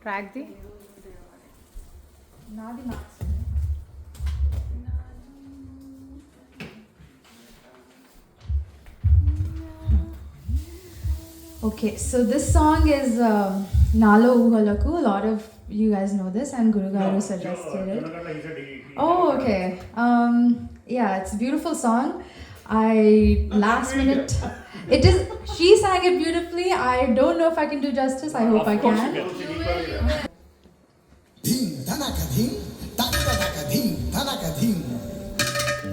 ట్రాక్ది నాది marks. Okay, so this song is Nalo Uhalaku. A lot of you guys know this, and Guru Garu suggested it. Oh, okay. Yeah, it's a beautiful song. Last minute. It is. She sang it beautifully. I don't know if I can do justice. I hope I can. Dhim dhanaka dhim, takadaka dhim, dhanaka dhim.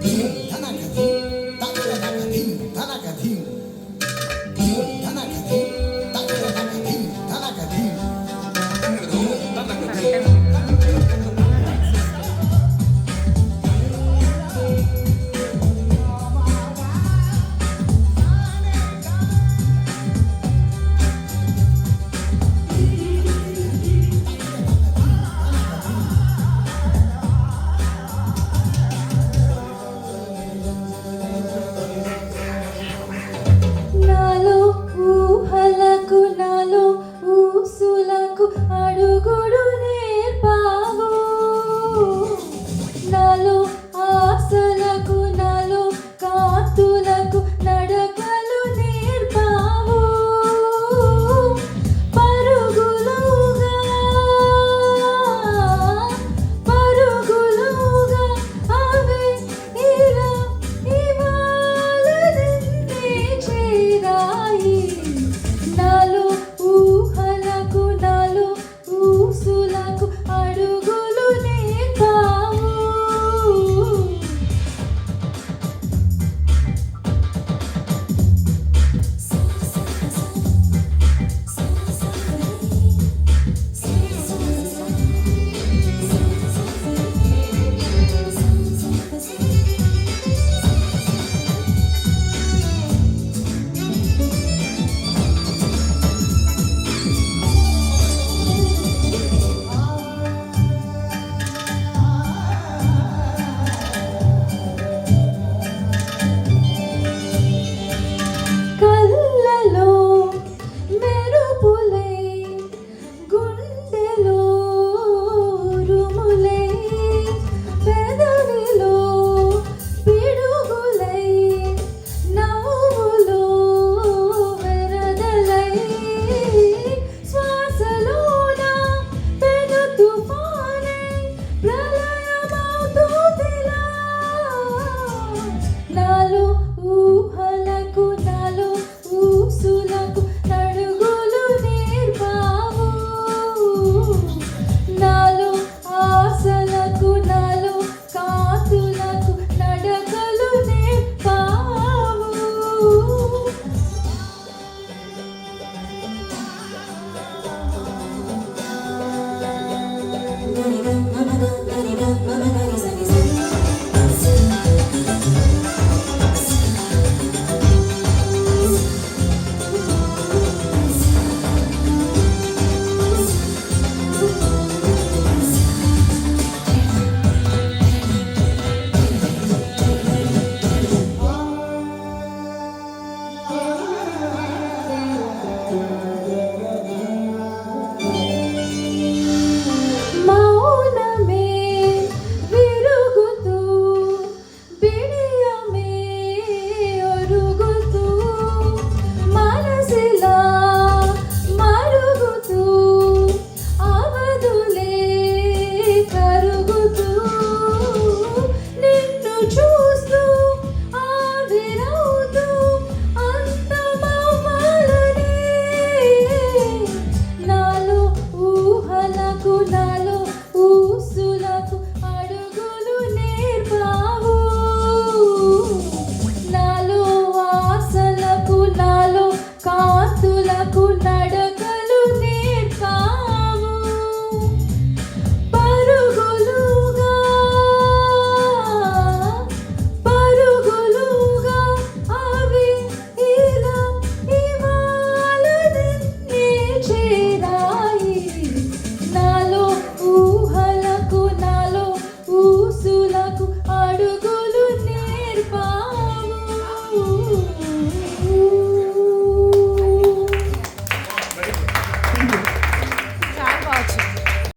Dhim dhanaka dhim, takadaka dhim, dhanaka dhim. Dhim dhanaka dhim, takadaka dhim, dhanaka dhim. నాలో ఊహలకు నాలో ఊసులకు అడుగు